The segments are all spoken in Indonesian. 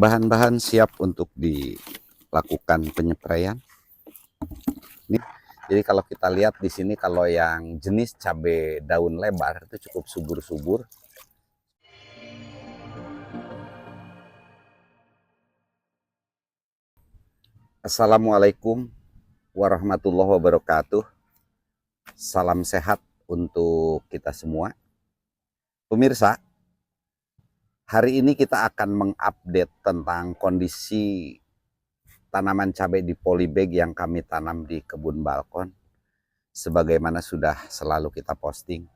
Bahan-bahan siap untuk dilakukan penyepraian. Jadi kalau kita lihat di sini, kalau yang jenis cabai daun lebar itu cukup subur-subur. Assalamualaikum warahmatullahi wabarakatuh. Salam sehat untuk kita semua. Pemirsa, hari ini kita akan mengupdate tentang kondisi tanaman cabai di polybag yang kami tanam di kebun balkon. Sebagaimana sudah selalu kita posting.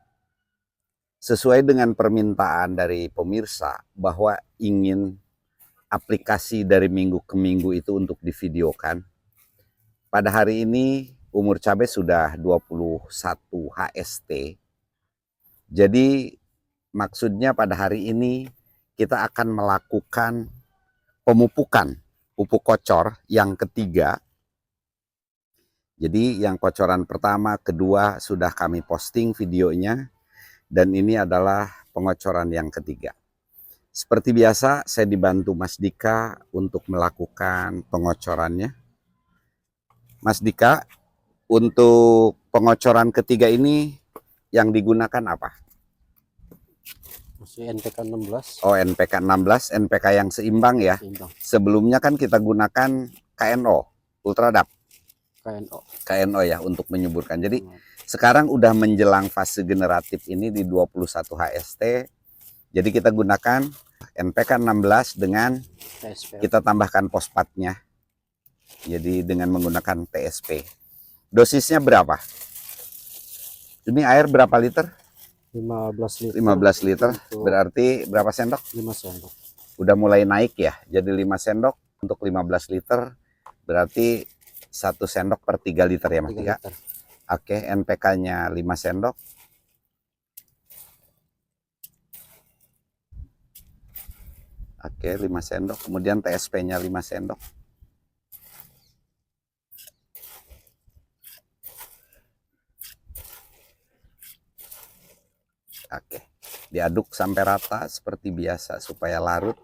Sesuai dengan permintaan dari pemirsa bahwa ingin aplikasi dari minggu ke minggu itu untuk divideokan. Pada hari ini umur cabai sudah 21 HST. Jadi maksudnya pada hari ini kita akan melakukan pemupukan pupuk kocor yang ketiga. Jadi yang kocoran pertama, kedua sudah kami posting videonya, dan ini adalah pengocoran yang ketiga. Seperti biasa saya dibantu Mas Dika untuk melakukan pengocorannya. Mas Dika, untuk pengocoran ketiga ini yang digunakan apa? Masih NPK 16. Oh, NPK 16, NPK yang seimbang ya. Seimbang. Sebelumnya kan kita gunakan KNO, Ultradap. KNO ya untuk menyuburkan. Jadi sekarang udah menjelang fase generatif ini di 21 HST. Jadi kita gunakan NPK 16 dengan TSP. kita tambahkan fosfatnya. Jadi dengan menggunakan TSP. Dosisnya berapa? Ini air berapa liter? 15 liter. 15 liter. Untuk Berarti berapa sendok? 5 sendok. Udah mulai naik ya. Jadi 5 sendok untuk 15 liter. Berarti 1 sendok per 3 liter ya Mas 3 Dika? liter. Oke, NPK-nya 5 sendok. Oke, 5 sendok. Kemudian TSP-nya 5 sendok. Oke, diaduk sampai rata seperti biasa supaya larut.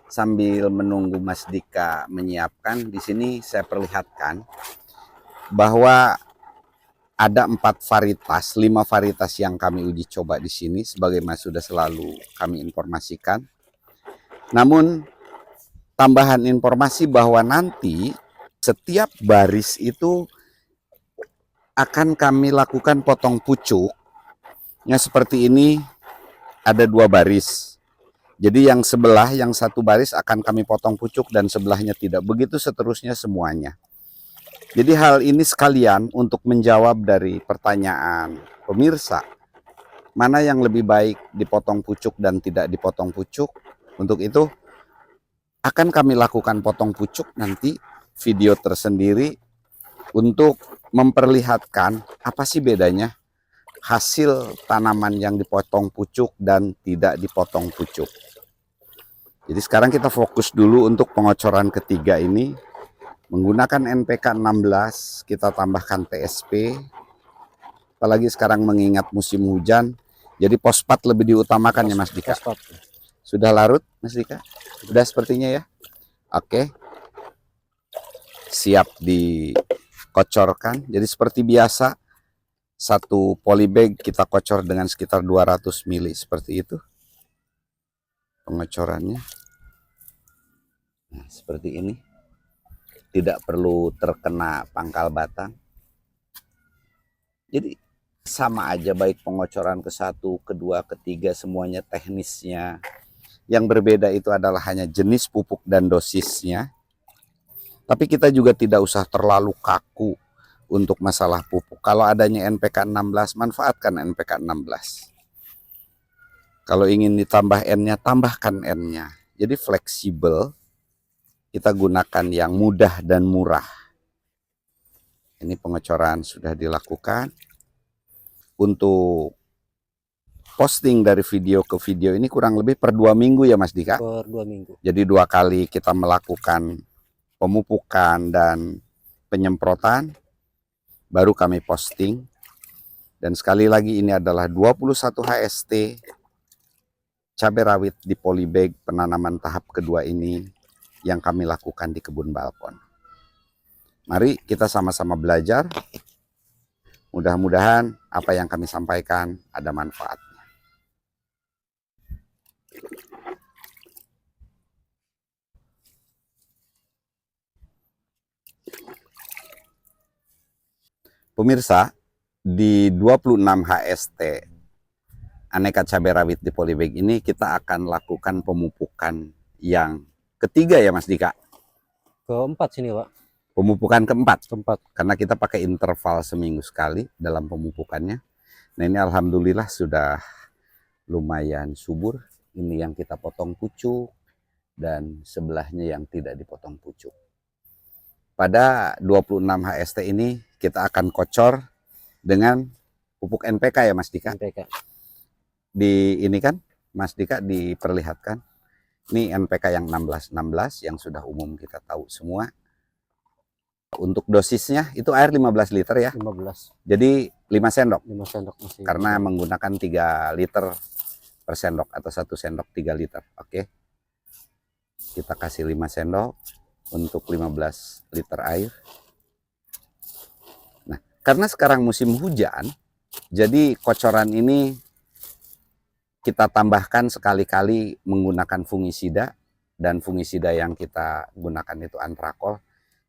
Sambil menunggu Mas Dika menyiapkan, di sini saya perlihatkan bahwa ada 4 varietas, 5 varietas yang kami uji coba di sini, sebagaimana sudah selalu kami informasikan. Namun tambahan informasi bahwa nanti setiap baris itu akan kami lakukan potong pucuknya seperti ini, ada 2 baris. Jadi yang sebelah, yang satu baris akan kami potong pucuk dan sebelahnya tidak. Begitu seterusnya semuanya. Jadi hal ini sekalian untuk menjawab dari pertanyaan pemirsa. Mana yang lebih baik dipotong pucuk dan tidak dipotong pucuk. Untuk itu akan kami lakukan potong pucuk nanti video tersendiri untuk memperlihatkan apa sih bedanya hasil tanaman yang dipotong pucuk dan tidak dipotong pucuk. Jadi sekarang kita fokus dulu untuk pengocoran ketiga ini. Menggunakan NPK 16, kita tambahkan TSP. Apalagi sekarang mengingat musim hujan, jadi fosfat lebih diutamakan ya Mas Dika. Sudah larut Mas Dika? Sudah sepertinya ya? Oke. Siap dikocorkan. Jadi seperti biasa, satu polybag kita kocor dengan sekitar 200 ml seperti itu pengocorannya. Nah, seperti ini. Tidak perlu terkena pangkal batang. Jadi sama aja baik pengocoran ke-1, kedua, ketiga, semuanya teknisnya. Yang berbeda itu adalah hanya jenis pupuk dan dosisnya. Tapi kita juga tidak usah terlalu kaku untuk masalah pupuk. Kalau adanya NPK 16, manfaatkan NPK 16. Kalau ingin ditambah N-nya, tambahkan N-nya. Jadi fleksibel. Kita gunakan yang mudah dan murah. Ini pengocoran sudah dilakukan. Untuk posting dari video ke video ini kurang lebih per 2 minggu ya Mas Dika? Per 2 minggu. Jadi 2 kali kita melakukan pemupukan dan penyemprotan. Baru kami posting. Dan sekali lagi ini adalah 21 HST cabai rawit di polybag penanaman tahap kedua ini. yang kami lakukan di kebun balkon. Mari kita sama-sama belajar. Mudah-mudahan apa yang kami sampaikan ada manfaatnya. Pemirsa, di 26 HST aneka cabai rawit di polybag ini kita akan lakukan pemupukan yang ketiga ya Mas Dika. Keempat sini Pak. Pemupukan keempat. Keempat. Karena kita pakai interval seminggu sekali dalam pemupukannya. Nah ini alhamdulillah sudah lumayan subur. Ini yang kita potong pucuk dan sebelahnya yang tidak dipotong pucuk. Pada 26 HST ini kita akan kocor dengan pupuk NPK ya Mas Dika. NPK. Di ini kan Mas Dika diperlihatkan. Ini NPK yang 16-16 yang sudah umum kita tahu semua. Untuk dosisnya itu air 15 liter ya. 15. Jadi 5 sendok. 5 sendok masih. Karena menggunakan 3 liter per sendok atau 1 sendok 3 liter. Oke. Kita kasih 5 sendok untuk 15 liter air. Nah, karena sekarang musim hujan, jadi kocoran ini kita tambahkan sekali-kali menggunakan fungisida, dan fungisida yang kita gunakan itu antrakol.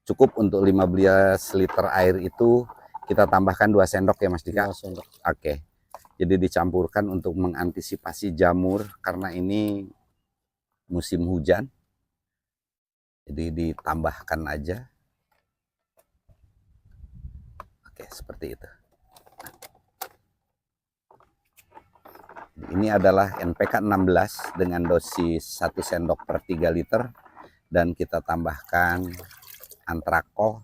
Cukup untuk 15 liter air itu kita tambahkan 2 sendok ya Mas Dika? 2 sendok. Oke. Jadi dicampurkan untuk mengantisipasi jamur karena ini musim hujan. Jadi ditambahkan aja. Oke, seperti itu. Ini adalah NPK 16 dengan dosis 1 sendok per 3 liter. Dan kita tambahkan antrakol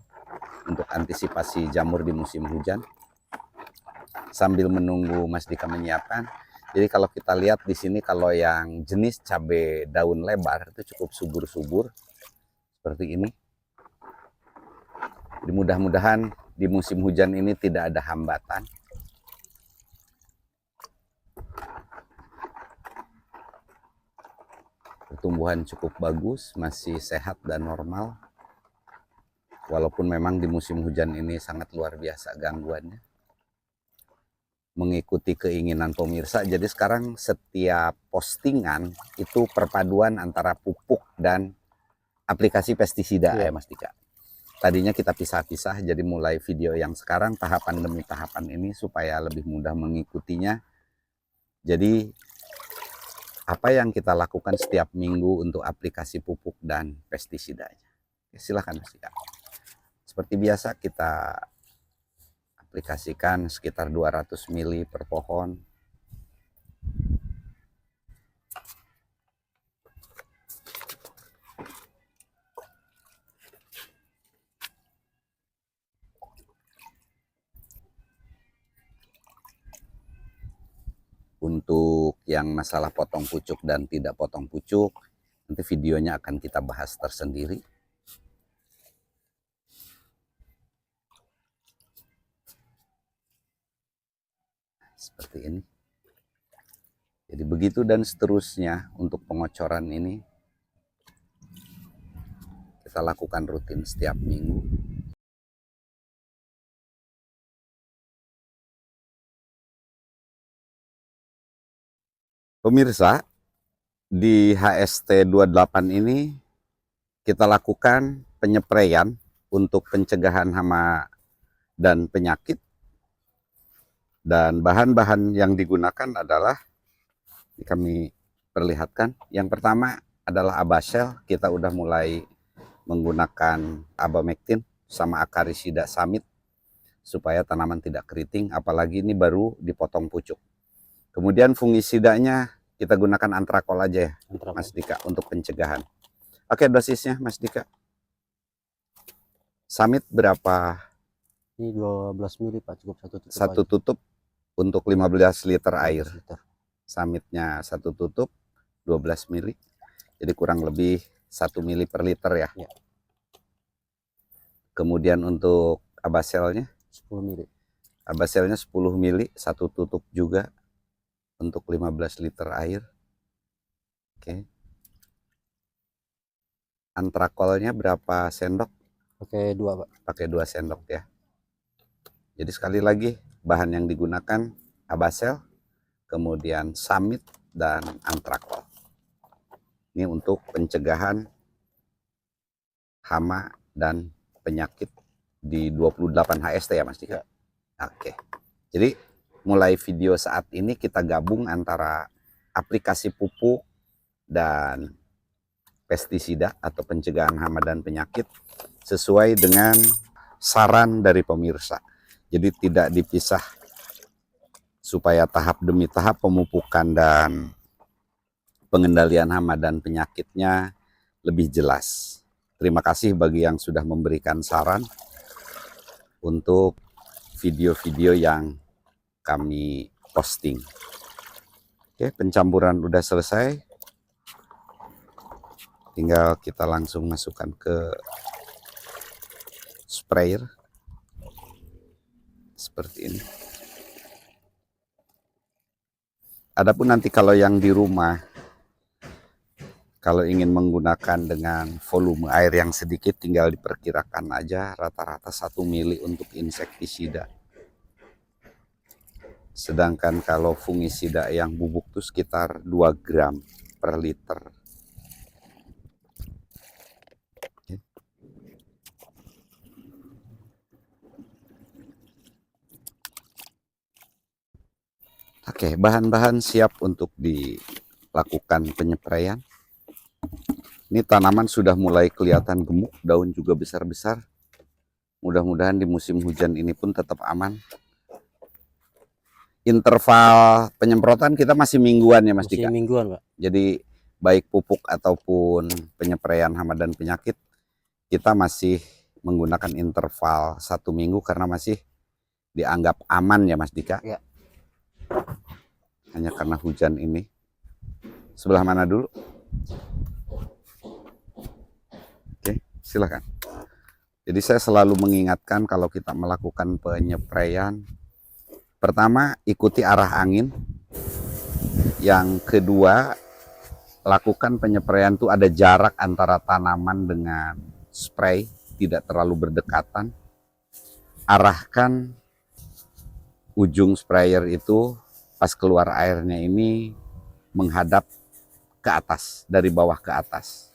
untuk antisipasi jamur di musim hujan. Sambil menunggu Mas Dika menyiapkan. Jadi kalau kita lihat di sini kalau yang jenis cabai daun lebar itu cukup subur-subur seperti ini. Jadi mudah-mudahan di musim hujan ini tidak ada hambatan. Pertumbuhan cukup bagus, masih sehat dan normal. Walaupun memang di musim hujan ini sangat luar biasa gangguannya. Mengikuti keinginan pemirsa, jadi sekarang setiap postingan itu perpaduan antara pupuk dan aplikasi pestisida ya Mas Dika. Tadinya kita pisah-pisah, jadi mulai video yang sekarang tahapan demi tahapan ini supaya lebih mudah mengikutinya. Jadi apa yang kita lakukan setiap minggu untuk aplikasi pupuk dan pestisidanya. Silakan Mas Dika. Seperti biasa kita aplikasikan sekitar 200 ml per pohon. Untuk yang masalah potong pucuk dan tidak potong pucuk, nanti videonya akan kita bahas tersendiri. Seperti ini. Jadi begitu dan seterusnya untuk pengocoran ini kita lakukan rutin setiap minggu. Pemirsa, di HST 28 ini kita lakukan penyepraian untuk pencegahan hama dan penyakit. Dan bahan-bahan yang digunakan adalah, kami perlihatkan, yang pertama adalah Abasel. Kita udah mulai menggunakan Abamectin sama Acaricida Samit supaya tanaman tidak keriting, apalagi ini baru dipotong pucuk. Kemudian fungisidanya kita gunakan antrakol aja ya Mas Dika untuk pencegahan. Oke, dosisnya Mas Dika. Samit berapa? Ini 12 mili Pak, cukup satu tutup. Satu tutup untuk 15 liter air. 15 liter. Samitnya satu tutup 12 mili. Jadi kurang lebih 1 mili per liter ya. Ya. Kemudian untuk Abaselnya 10 mili. Abaselnya 10 mili, satu tutup juga untuk 15 liter air. Oke. Antrakolnya berapa sendok? Pakai 2 Pak. Pakai 2 sendok ya. Jadi sekali lagi bahan yang digunakan Abasel, kemudian Samit dan Antrakol. Ini untuk pencegahan hama dan penyakit di 28 HST ya Mas Dika? Ya. Oke. Jadi mulai video saat ini kita gabung antara aplikasi pupuk dan pestisida atau pencegahan hama dan penyakit sesuai dengan saran dari pemirsa. Jadi tidak dipisah supaya tahap demi tahap pemupukan dan pengendalian hama dan penyakitnya lebih jelas. Terima kasih bagi yang sudah memberikan saran untuk video-video yang kami posting. Oke, pencampuran udah selesai. Tinggal kita langsung masukkan ke sprayer. Seperti ini. Adapun nanti kalau yang di rumah, kalau ingin menggunakan dengan volume air yang sedikit, tinggal diperkirakan aja rata-rata 1 mili untuk insektisida. Sedangkan kalau fungisida yang bubuk itu sekitar 2 gram per liter. Oke, bahan-bahan siap untuk dilakukan penyepraian. Ini tanaman sudah mulai kelihatan gemuk, daun juga besar-besar. Mudah-mudahan di musim hujan ini pun tetap aman. Interval penyemprotan kita masih mingguan ya Mas Dika? Masih mingguan Pak. Jadi baik pupuk ataupun penyepraian hama dan penyakit, kita masih menggunakan interval 1 minggu karena masih dianggap aman ya Mas Dika? Ya. Hanya karena hujan ini. Sebelah mana dulu? Oke, silakan. Jadi saya selalu mengingatkan kalau kita melakukan penyepraian, pertama ikuti arah angin. Yang kedua, lakukan penyepraian itu ada jarak antara tanaman dengan spray, tidak terlalu berdekatan. Arahkan ujung sprayer itu pas keluar airnya ini menghadap ke atas, dari bawah ke atas.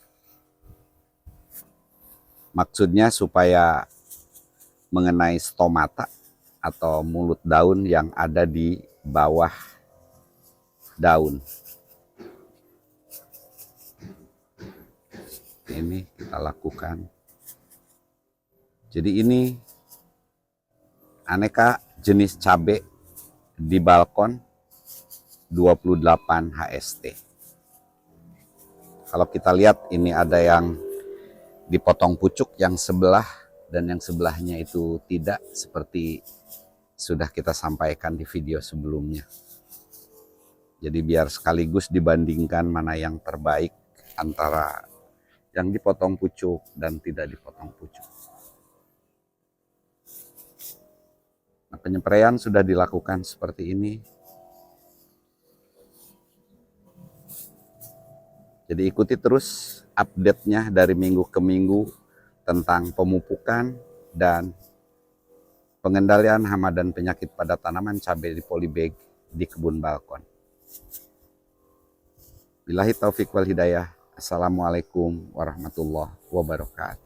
Maksudnya supaya mengenai stomata atau mulut daun yang ada di bawah daun. Ini kita lakukan. Jadi ini aneka jenis cabai di balkon 28 HST. Kalau kita lihat ini ada yang dipotong pucuk yang sebelah dan yang sebelahnya itu tidak, seperti sudah kita sampaikan di video sebelumnya. Jadi biar sekaligus dibandingkan mana yang terbaik antara yang dipotong pucuk dan tidak dipotong pucuk. Nah, penyepraian sudah dilakukan seperti ini. Jadi ikuti terus update-nya dari minggu ke minggu tentang pemupukan dan pengendalian hama dan penyakit pada tanaman cabai di polybag di kebun balkon. Billahi taufik wal hidayah. Assalamualaikum warahmatullahi wabarakatuh.